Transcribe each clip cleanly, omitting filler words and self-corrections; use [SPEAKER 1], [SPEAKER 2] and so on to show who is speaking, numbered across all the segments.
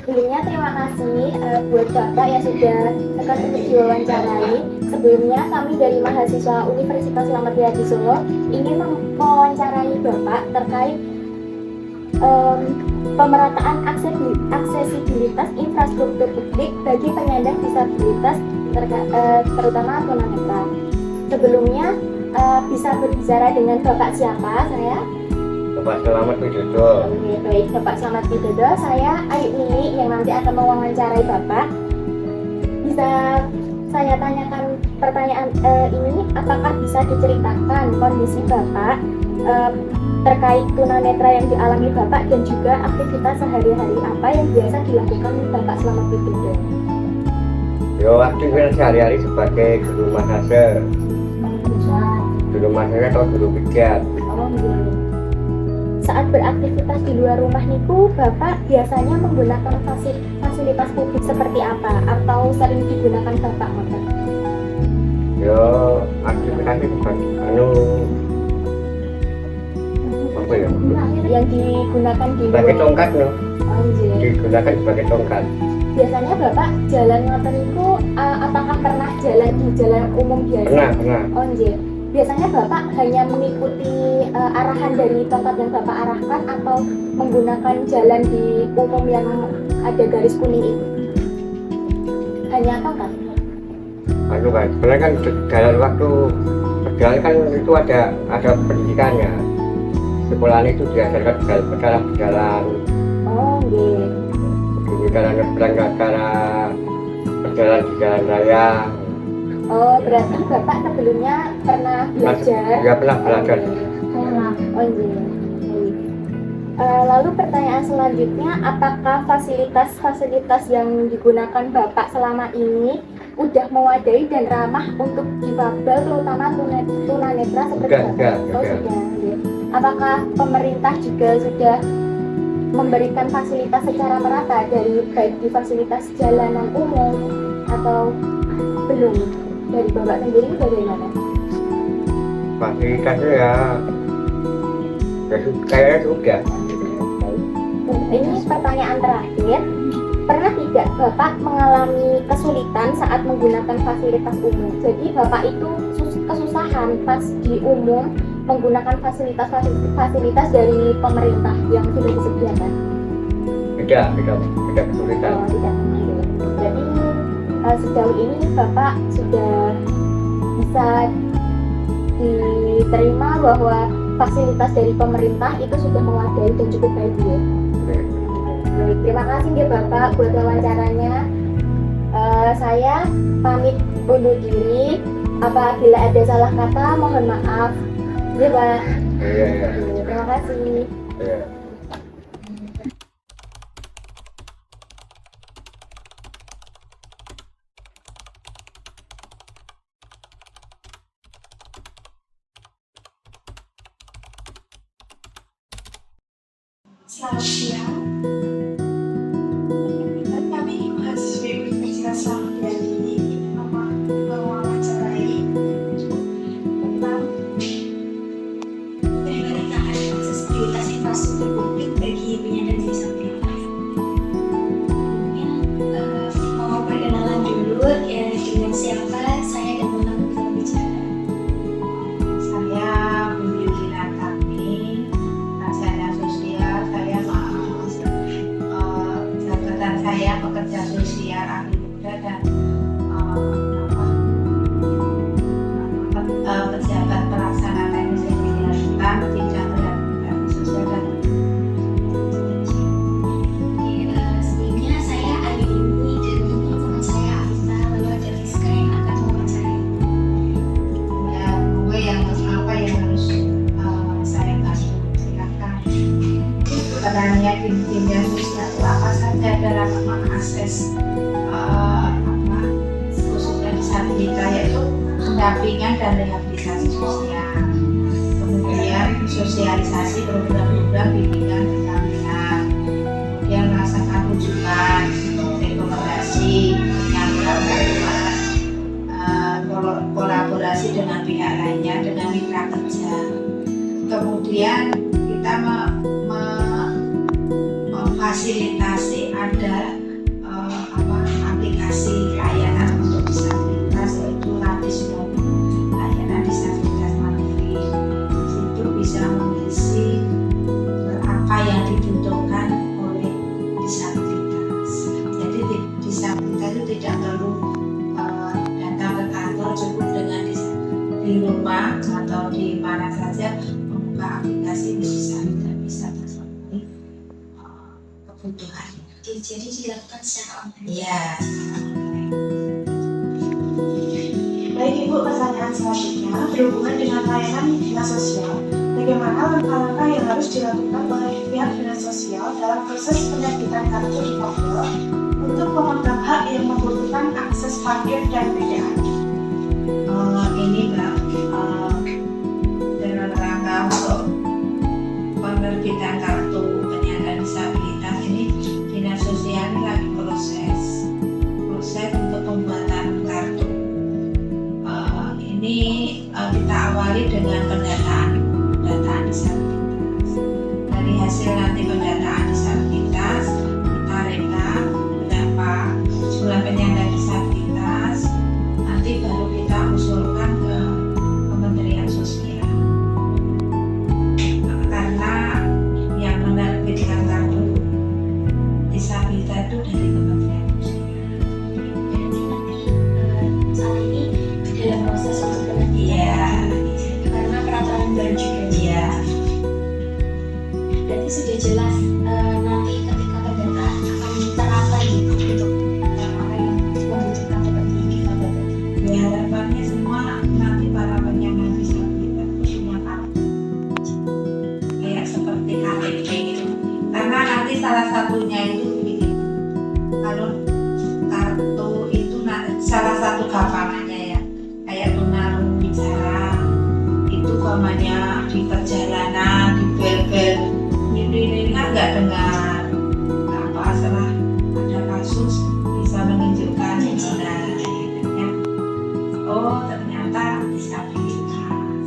[SPEAKER 1] Sebelumnya terima kasih buat Bapak yang sudah tekan untuk diwawancarai. Sebelumnya kami dari mahasiswa Universitas Selamat Riyadi Solo ingin mewawancarai Bapak terkait pemerataan aksesibilitas infrastruktur publik bagi penyandang disabilitas terutama tunanetra. Sebelumnya bisa berbicara dengan Bapak siapa? Saya
[SPEAKER 2] Bapak Selamat Widodo.
[SPEAKER 1] Oke, baik Bapak Selamat Widodo, saya Ayu Nini yang nanti akan mewawancarai Bapak. Bisa saya tanyakan pertanyaan ini, apakah bisa diceritakan kondisi Bapak terkait tunanetra yang dialami Bapak dan juga aktivitas sehari-hari apa yang biasa dilakukan Bapak Selamat Widodo?
[SPEAKER 2] Yo, aktivitas sehari-hari sebagai guru mahasiswa. Guru mahasiswa atau guru pijat.
[SPEAKER 1] Saat beraktivitas di luar rumah niku, Bapak biasanya menggunakan fasilitas publik seperti apa? Atau sering digunakan Bapak ngoten?
[SPEAKER 2] Yo, aktivitas itu apa ya?
[SPEAKER 1] Yang digunakan di
[SPEAKER 2] Sebagai
[SPEAKER 1] luar.
[SPEAKER 2] tongkat no.
[SPEAKER 1] Anjir.
[SPEAKER 2] Digunakan sebagai tongkat.
[SPEAKER 1] Biasanya Bapak jalan ngoten niku apakah pernah jalan di jalan umum biasa?
[SPEAKER 2] Pernah.
[SPEAKER 1] Anjir. Biasanya Bapak hanya mengikuti arahan dari tongkat yang Bapak arahkan atau menggunakan jalan di umum yang ada garis kuning itu? Hanya tongkat?
[SPEAKER 2] Anu kan, sebenarnya kan dalam waktu berjalan kan itu ada pendidikannya. Sekolah itu diajarkan berjalan.
[SPEAKER 1] Oh, nggih.
[SPEAKER 2] Begini cara nyebrang cara berjalan di jalan raya.
[SPEAKER 1] Oh, berarti Bapak sebelumnya pernah belajar?
[SPEAKER 2] Ya, pernah belajar.
[SPEAKER 1] Oh, iya. Lalu pertanyaan selanjutnya, apakah fasilitas-fasilitas yang digunakan Bapak selama ini udah mewadai dan ramah untuk difabel, terutama tunanetra seperti Bapak? Oh, sudah. Iya. Apakah pemerintah juga sudah memberikan fasilitas secara merata dari baik di fasilitas jalanan umum atau belum? Dari Bapak sendiri bagaimana?
[SPEAKER 2] Fasilitasnya ya kayaknya sudah.
[SPEAKER 1] Ini pertanyaan terakhir. Pernah tidak Bapak mengalami kesulitan saat menggunakan fasilitas umum? Jadi Bapak itu kesusahan pas di umum menggunakan fasilitas dari pemerintah yang sudah disediakan?
[SPEAKER 2] Tidak kesulitan.
[SPEAKER 1] Oh, tidak. Jadi sejauh ini Bapak sudah bisa diterima bahwa fasilitas dari pemerintah itu sudah memadai dan cukup baik ya. Baik, terima kasih ya Bapak buat wawancaranya. Saya pamit undur diri. Apabila ada salah kata mohon maaf. Ya Pak.
[SPEAKER 2] Iya.
[SPEAKER 1] Terima kasih.
[SPEAKER 2] Iya.
[SPEAKER 3] Selamat siang. Kami mahasiswa Universitas Selamat Riyadi mewawancarai tentang pemerataan aksesibilitas infrastruktur publik bagi penyandang disabilitas. Mau perkenalan dulu ya, dengan siapa saya dan teman berbicara.
[SPEAKER 4] Saya Bu Yudhila Kami, sarjana sosial. Saya di media sosial itu apa saja dalam mengakses khususnya disabilitas, yaitu pendampingan dan rehabilitasi sosial, kemudian sosialisasi program-program bimbingan pendampingan, kemudian melaksanakan rujukan, rekomendasi, penyampaian kolaborasi dengan pihak lainnya, dengan mitra kerja. Kemudian kita memfasilitasi ada aplikasi layanan untuk disabilitas, yaitu Lapis Mobile, layanan disabilitas mandiri. Di situ bisa mengisi apa yang dibutuhkan oleh disabilitas. Jadi disabilitas itu tidak perlu datang ke kantor, cukup dengan di rumah atau di mana saja membuka aplikasi bisa terpenuhi kebutuhannya.
[SPEAKER 3] Jadi dilakukan secara online.
[SPEAKER 4] Iya.
[SPEAKER 5] Baik Ibu, pertanyaan selanjutnya berhubungan dengan layanan dinas sosial. Bagaimana langkah-langkah yang harus dilakukan oleh pihak dinas sosial dalam proses penerbitan kartu difabel untuk pemegang hak yang membutuhkan akses parkir dan PDA?
[SPEAKER 4] Ini Mbak, dalam rangka untuk penerbitan kartu penyandang disabilitas ini, dinas sosial ini lagi proses untuk pembuatan kartu. Ini kita awali dengan pendataan disabilitas. Dari hasil nanti pendataan disabilitas, kita rekap berapa jumlah penyandang disabilitas, nanti baru kita usulkan ke Kementerian Sosial. Karena yang menerbitkan kartu disabilitas itu dari Kementerian Sosial.
[SPEAKER 3] Saat ini dalam proses untuk penerbitan karena peraturan baru juga.
[SPEAKER 4] Iya.
[SPEAKER 3] Berarti sudah jelas nanti ketika pendataan akan diterapkan gitu untuk orang-orang yang membutuhkan seperti ini Bapak tadi.
[SPEAKER 4] Ya, harapannya semua nanti para penyandang disabilitas punya kartu kayak seperti KTP gitu. Karena nanti salah satunya itu begini, kalau kartu itu salah satu gampangannya ya kayak tunarungu bicara itu gamanya di perjalanan di bel-bel ini kan nggak dengar apa setelah ada kasus bisa menunjukkan ternyata disabilitas.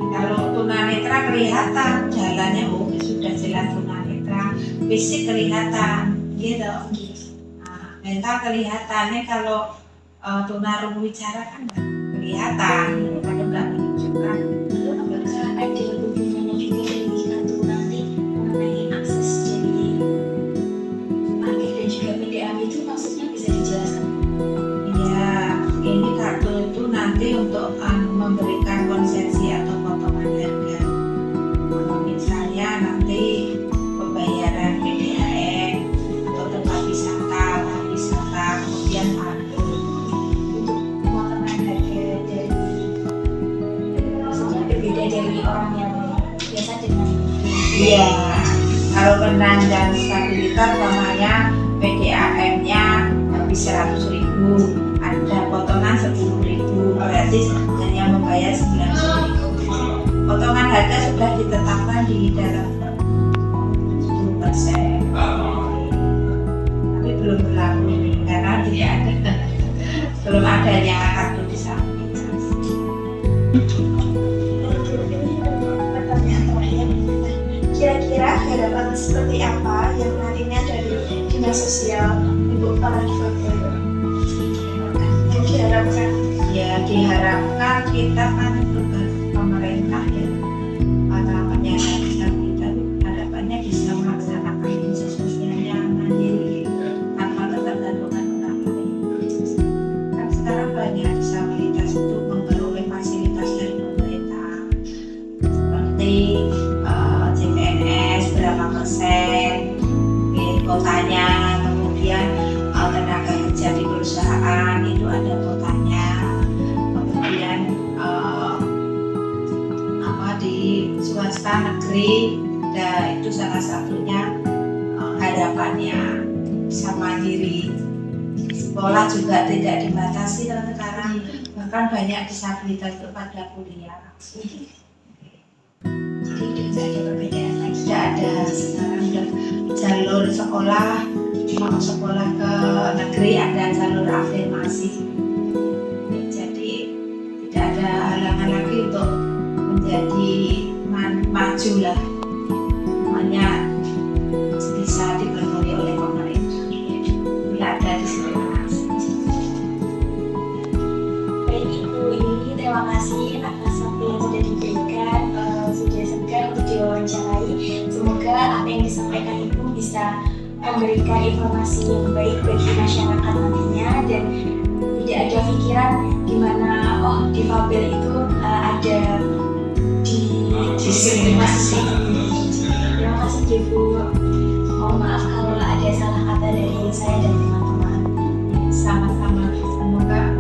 [SPEAKER 4] Kalau tunanetra kelihatan jalannya, sudah jelas tunanetra, fisik kelihatan gitu. Mental kelihatannya, kalau tunarungu bicara kan nggak kelihatan, kalau nggak menunjukkan.
[SPEAKER 3] Lalu apakah ada hubungannya juga dari kartu nanti mengenai akses jadi parkir dan juga PDAM itu, maksudnya bisa dijelaskan?
[SPEAKER 4] Ya, ini kartu itu nanti untuk memberikan konsesi atau potongan harga. Misalnya nanti pembayaran PDAM atau tempat wisata, kemudian parkir.
[SPEAKER 3] Untuk potongan harga dari maksudnya berbeda dari orang yang biasa dengan
[SPEAKER 4] Iya, kalau penyandang disabilitas namanya PDAM-nya habis 100.000, ada potongan 10.000, berarti hanya membayar 90.000. Potongan harga sudah ditetapkan di dalam 10%, tapi belum berlaku karena tidak ada, belum adanya kartu disabilitas.
[SPEAKER 5] Pertanyaan terakhir, kira-kira harapan seperti apa yang nantinya dari dinas sosial untuk para difabel yang diharapkan?
[SPEAKER 4] Ya, diharapkan kita kan pemerintah ya, para penyandang disabilitas harapannya bisa melaksanakan fungsi sosialnya mandiri tanpa ketergantungan orang lain. Kan sekarang banyak disabilitas itu memperoleh fasilitas dari pemerintah seperti CPNS berapa persen kotanya, kemudian tenaga kerja di perusahaan itu ada kotanya, kemudian di swasta negeri dan ya itu salah satunya harapannya bisa mandiri. Sekolah juga tidak dibatasi sekarang, bahkan banyak disabilitas itu pada kuliah.
[SPEAKER 3] Jadi tidak ada perbedaan lagi.
[SPEAKER 4] Tidak ada, sekarang udah jalur sekolah, mau sekolah ke negeri ada jalur afirmasi. Jadi tidak ada halangan lagi untuk menjadi maju lah, semuanya bisa dipenuhi oleh pemerintah. Tidak ada diskriminasi.
[SPEAKER 3] Baik Ibu ini terima kasih atas waktu yang sudah diberikan, sudah segar untuk diwawancarai. Semoga apa yang disampaikan Ibu bisa memberikan informasi yang baik bagi masyarakat nantinya dan tidak ada pikiran gimana difabel itu ada diskriminasi. Terima kasih Ibu. Mohon maaf kalau ada salah kata dari saya dan teman-teman.
[SPEAKER 4] Sama-sama, semoga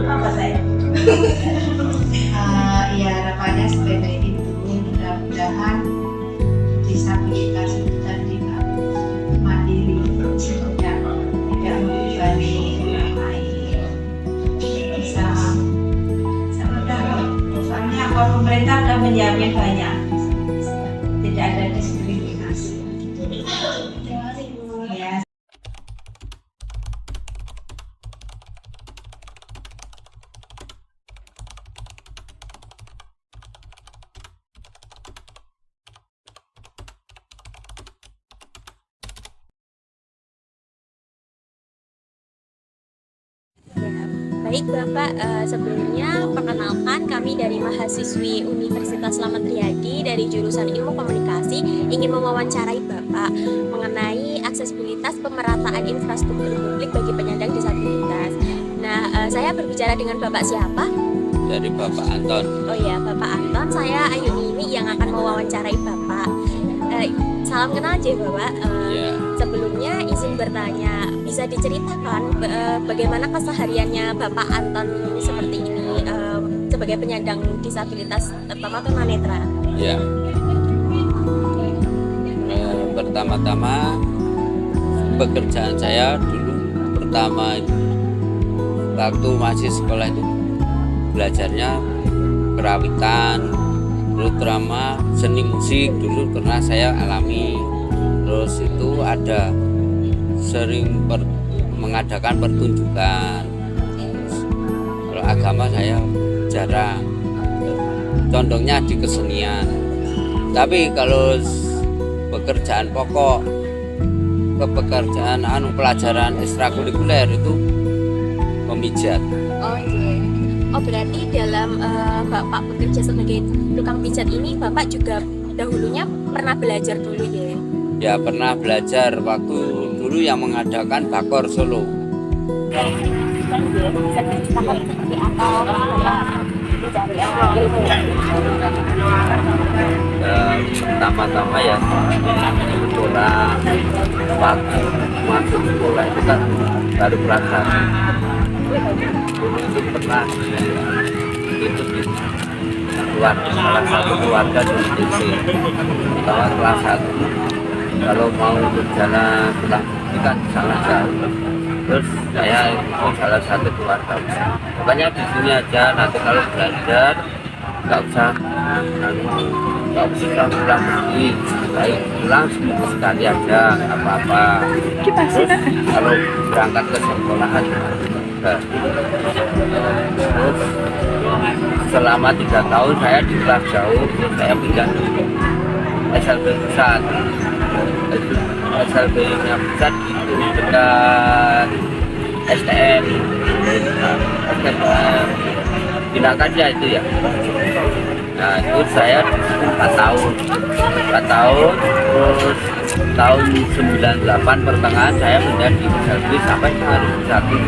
[SPEAKER 4] apa saya ya harapannya sebagai itu mudah-mudahan disabilitas itu tadi mandiri, tidak membebani orang lain, bisa mudah. Soalnya kalau pemerintah sudah menjamin banyak, tidak ada diskriminasi.
[SPEAKER 3] Terima kasih Ibu.
[SPEAKER 4] Ya.
[SPEAKER 6] Baik Bapak, sebelumnya perkenalkan kami dari mahasiswi Universitas Slamet Riyadi dari jurusan Ilmu Komunikasi ingin mewawancarai Bapak mengenai aksesibilitas pemerataan infrastruktur publik bagi penyandang disabilitas. Nah, saya berbicara dengan Bapak siapa?
[SPEAKER 7] Dari Bapak Anton.
[SPEAKER 6] Oh ya, Bapak Anton, saya Ayu Nini yang akan mewawancarai Bapak. Salam kenal aja Bapak.
[SPEAKER 7] Ya,
[SPEAKER 6] Sebelumnya izin bertanya, bisa diceritakan bagaimana kesehariannya Bapak Anton seperti ini sebagai penyandang disabilitas terutama tunanetra?
[SPEAKER 7] ya. Pertama-tama pekerjaan saya dulu pertama waktu masih sekolah itu belajarnya kerawitan, terutama seni musik dulu pernah saya alami. Terus itu ada sering mengadakan pertunjukan. Kalau agama saya jarang, condongnya di kesenian. Tapi kalau pekerjaan pokok, pekerjaan pelajaran ekstrakurikuler itu memijat.
[SPEAKER 6] Oh iya. Oh berarti dalam Bapak bekerja sebagai tukang pijat ini Bapak juga dahulunya pernah belajar dulu ya?
[SPEAKER 7] Ya pernah belajar waktu dulu yang mengadakan Bakor Solo.
[SPEAKER 6] Bisa diceritakan seperti apa Bapak mencari ilmu?
[SPEAKER 7] Pertama-tama ya sekolah, waktu masuk sekolah itu kan baru kelas 1. Dulu itu pernah itu di keluarga, salah satu keluarga di DC bahwa kelas 1 kalau mau berjalan pulang itu kan sangat jauh. Terus saya itu salah satu keluarga, pokoknya di sini aja, nanti kalau belajar nggak usah pulang pergi, baik pulang seminggu sekali aja nggak apa-apa. Terus kalau berangkat ke sekolahan terus selama 3 tahun saya di kelas jauh, terus saya pindah ke SLB Pusat. SLB-nya Pusat itu dekat STM, pindah aja itu ya. Nah itu saya 4 tahun, terus tahun 98 pertengahan saya pindah di SLB sampai 2001.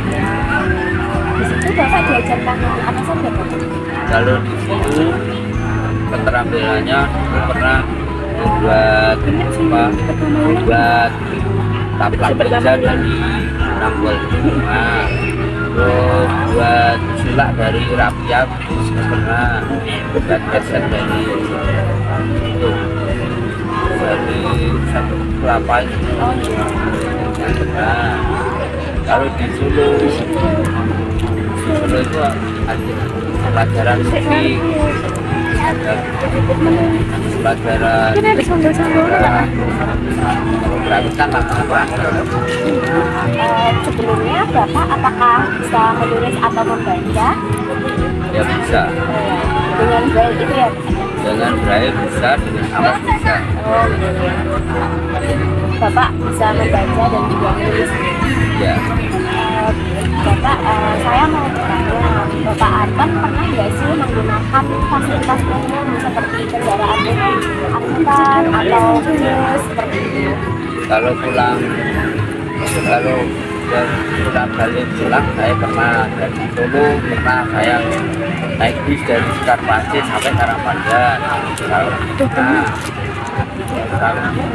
[SPEAKER 6] Di situ Bapak diajarkan apa saja Bapak?
[SPEAKER 7] Kalau di situ keterampilannya pernah membuat taplak meja dari rambut bunga, terus buat sulak dari rapiak pernah, buat keset dari itu. dari satu kelapa itu.
[SPEAKER 1] Oh iya.
[SPEAKER 7] Nah, kalau di Solo itu ada pelajaran musik, ada pelajaran program kan apa?
[SPEAKER 1] Sebelumnya Bapak apakah bisa menulis atau membaca
[SPEAKER 7] Ya bisa,
[SPEAKER 1] dengan braille itu ya?
[SPEAKER 7] dengan braille bisa, dengan apa bisa.
[SPEAKER 1] Oh iya. Bapak bisa membaca dan juga menulis.
[SPEAKER 7] Ya,
[SPEAKER 1] Bapak, saya mau bertanya, Bapak Anton pernah nggak sih menggunakan fasilitas umum seperti kendaraan umum, angkutan atau bus seperti itu?
[SPEAKER 7] kalau pulang balik pulang saya pernah dari Solo, pernah saya naik bis dari Sekarpati sampai Karangpandan.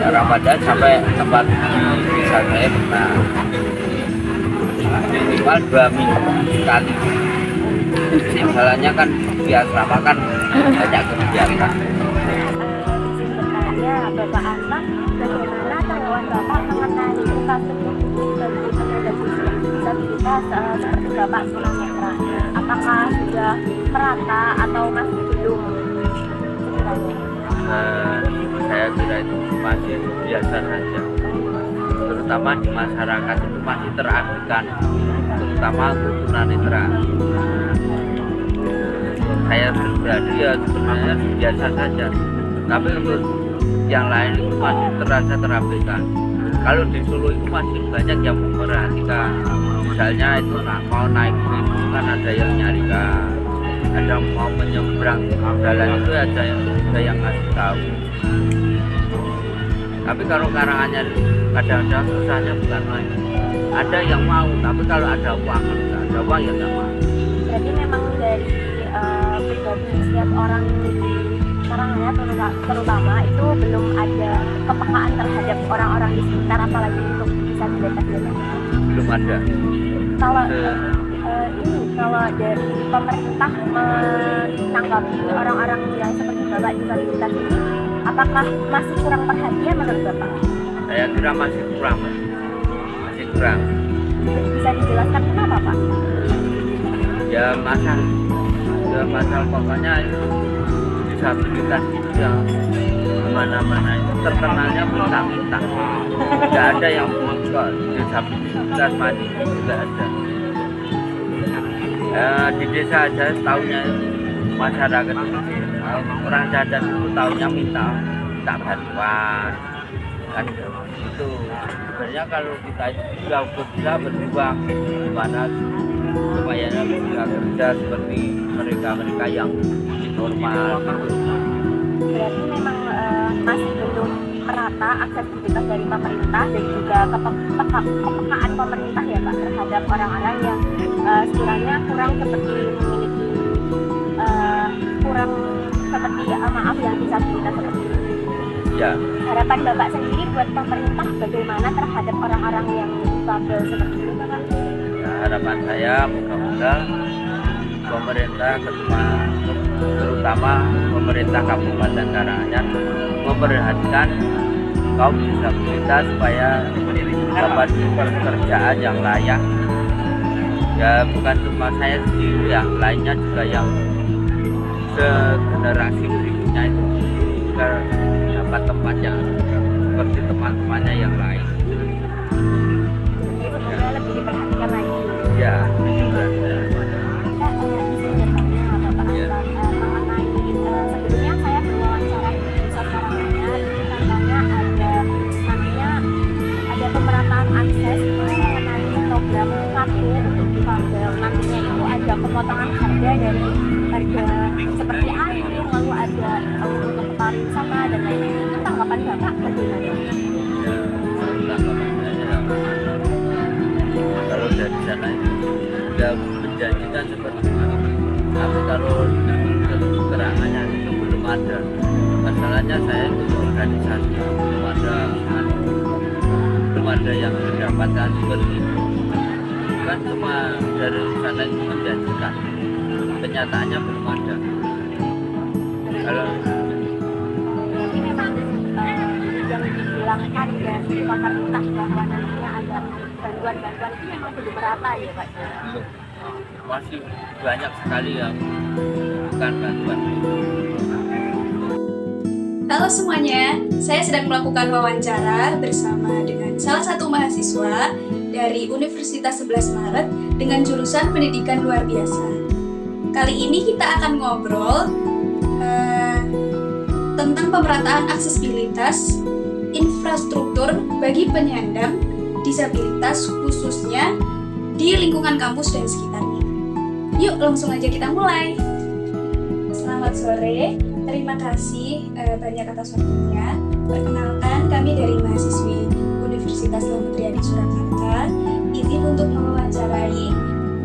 [SPEAKER 7] Karangpandan sampai tempat di desa saya pernah minimal 2 minggu sekali. Masalahnya kan di asrama kan banyak kegiatan.
[SPEAKER 1] Bertanya, Bapak Anton, bagaimana tanggapan Bapak mengenai infrastruktur bagi penyandang disabilitas seperti Bapak tunanetra? Apakah sudah merata atau masih belum?
[SPEAKER 7] Saya kira itu masih biasa saja, terutama di masyarakat itu masih terabaikan, terutama untuk tunanetra. Saya pribadi ya sebenarnya biasa saja, tapi untuk yang lain itu masih terasa terabaikan. Kalau di Solo itu masih banyak yang memperhatikan, misalnya itu mau naik bis kan ada yang nyarikan, ada mau menyeberang jalan itu ada yang ngasih tahu. Tapi kalau Karanganyar kadang-kadang susahnya bukan main, ada yang mau, tapi kalau ada uang ya nggak mau.
[SPEAKER 1] Berarti memang dari pribadi setiap orang di Karanganyar terutama itu belum ada kepekaan terhadap orang-orang di sekitar, apalagi untuk disabilitas.
[SPEAKER 7] Belum ada.
[SPEAKER 1] Kalau kalau dari pemerintah menanggapi orang-orang yang seperti Bapak disabilitas ini, apakah masih kurang perhatian menurut Bapak?
[SPEAKER 7] Saya kira masih kurang.
[SPEAKER 1] Bisa dijelaskan kenapa Pak?
[SPEAKER 7] Ya masalah pokoknya itu disabilitas itu yang kemana-mana itu terkenalnya minta-minta. Tidak ada yang kok disabilitas maju juga ada. Di desa aja tahunya masyarakat itu orang cacat itu tahunya minta bantuan kan itu. Sebenarnya kalau kita juga bisa berjuang gimana supaya bisa kerja seperti mereka yang normal gitu.
[SPEAKER 1] Berarti memang masih belum merata aksesibilitas dari pemerintah dan juga kepekaan pemerintah ya Pak terhadap orang-orang yang sekiranya kurang seperti memiliki kurang seperti maaf yang disabilitas seperti itu.
[SPEAKER 7] Ya.
[SPEAKER 1] Harapan Bapak sendiri buat pemerintah bagaimana terhadap orang-orang yang difabel seperti itu Bapak?
[SPEAKER 7] Ya, harapan saya mudah-mudahan pemerintah terutama pemerintah Kabupaten Karanganyar memperhatikan kaum disabilitas supaya dapat pekerjaan yang layak. Ya bukan cuma saya sendiri, yang lainnya juga yang segenerasi berikutnya itu juga dapat tempat yang seperti teman-temannya yang lain.
[SPEAKER 1] Ya, lebih diperhatikan lagi.
[SPEAKER 7] Ya.
[SPEAKER 1] Sebelumnya saya berwawancara di Pusat Karanganyar, katanya ada pemerataan akses mengenai program kartu untuk difabel. Nantinya itu ada pemotongan harga dari harga seperti air, lalu ada untuk pariwisata dan lain-lain. Itu tanggapan Bapak bagaimana?
[SPEAKER 7] Kalau dari sana itu sudah menjanjikan seperti itu, tapi kalau keterangannya itu belum ada. Masalahnya saya ikut organisasi belum ada yang mendapatkan seperti itu. Kan cuma dari sana itu menjanjikan, kenyataannya belum ada. Kalau
[SPEAKER 1] pemerintah bahwa nantinya ada bantuan-bantuan itu memang belum merata ya Pak?
[SPEAKER 7] Belum. Masih banyak sekali yang bukan bantuan.
[SPEAKER 8] Halo semuanya, saya sedang melakukan wawancara bersama dengan salah satu mahasiswa dari Universitas 11 Maret dengan jurusan Pendidikan Luar Biasa. Kali ini kita akan ngobrol tentang pemerataan aksesibilitas infrastruktur bagi penyandang disabilitas khususnya di lingkungan kampus dan sekitarnya. Yuk langsung aja kita mulai. Selamat sore. Terima kasih banyak atas waktunya. Perkenalkan, kami dari mahasiswi Universitas Selamat Riyadi Surakarta. Izin untuk mewawancarai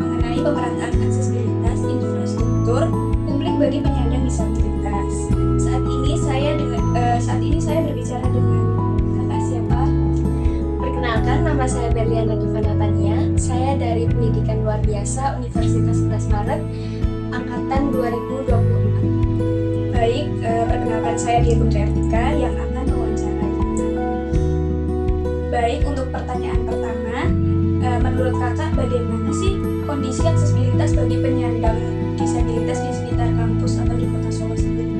[SPEAKER 8] mengenai pemerataan aksesibilitas infrastruktur publik bagi penyandang disabilitas. Saat ini saya berbicara dengan kakak siapa?
[SPEAKER 6] Perkenalkan, nama saya Berliana Givana Tania. Saya dari Pendidikan Luar Biasa Universitas 11 Maret angkatan 2024.
[SPEAKER 8] Baik, perkenalkan saya Diego Triartika yang akan mewawancarai. Baik, untuk pertanyaan pertama, menurut kakak bagaimana sih kondisi aksesibilitas bagi penyandang disabilitas di sekitar kampus atau di Kota Solo sendiri?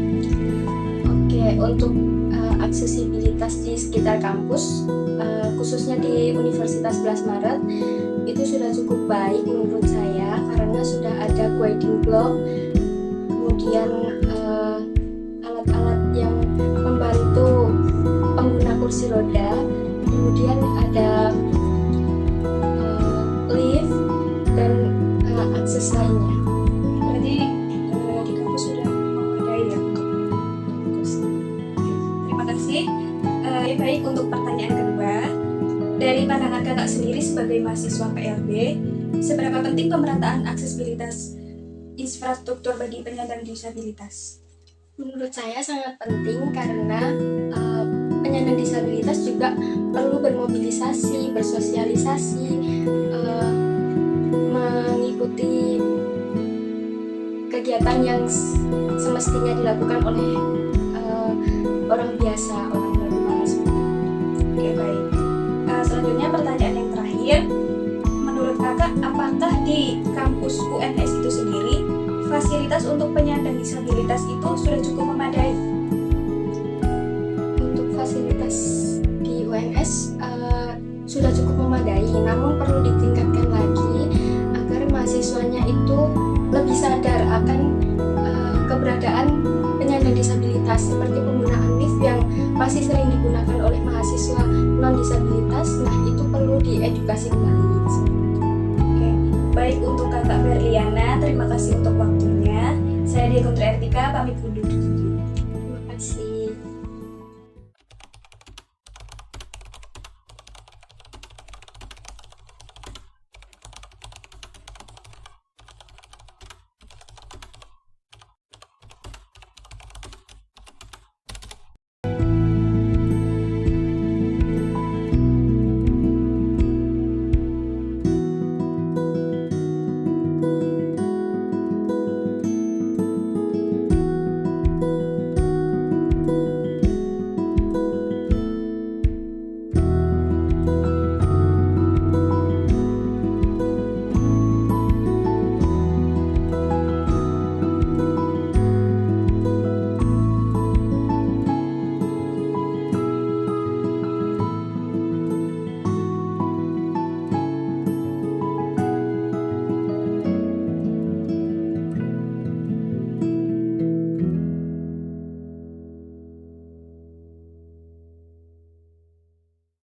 [SPEAKER 6] Oke, untuk aksesibilitas di sekitar kampus, khususnya di Universitas 11 Maret, itu sudah cukup baik menurut saya karena sudah ada guiding block, kemudian alat-alat yang membantu pengguna kursi roda, kemudian ada lift dan akses lainnya.
[SPEAKER 8] Berarti di kampus sudah memadai ya? Terima kasih. Baik, untuk pertanyaan kedua, dari pandangan kakak sendiri sebagai mahasiswa PLB, seberapa penting pemerataan aksesibilitas infrastruktur bagi penyandang disabilitas?
[SPEAKER 6] Menurut saya sangat penting karena penyandang disabilitas juga perlu bermobilisasi, bersosialisasi, mengikuti kegiatan yang semestinya dilakukan oleh orang biasa, orang normal.
[SPEAKER 8] Oke, baik. Selanjutnya pertanyaan yang terakhir, menurut kakak apakah di kampus UNS itu sendiri fasilitas untuk penyandang disabilitas itu sudah cukup memadai?
[SPEAKER 6] Untuk fasilitas di UNS sudah cukup memadai, namun perlu ditingkatkan lagi agar mahasiswanya itu lebih sadar akan keberadaan penyandang disabilitas, seperti penggunaan lift yang masih sering digunakan oleh mahasiswa non-disabilitas. Nah, itu perlu diedukasi kembali.
[SPEAKER 8] Oke, baik, untuk kakak Berliana, terima kasih untuk waktunya. Saya Diego Triartika, pamit undur.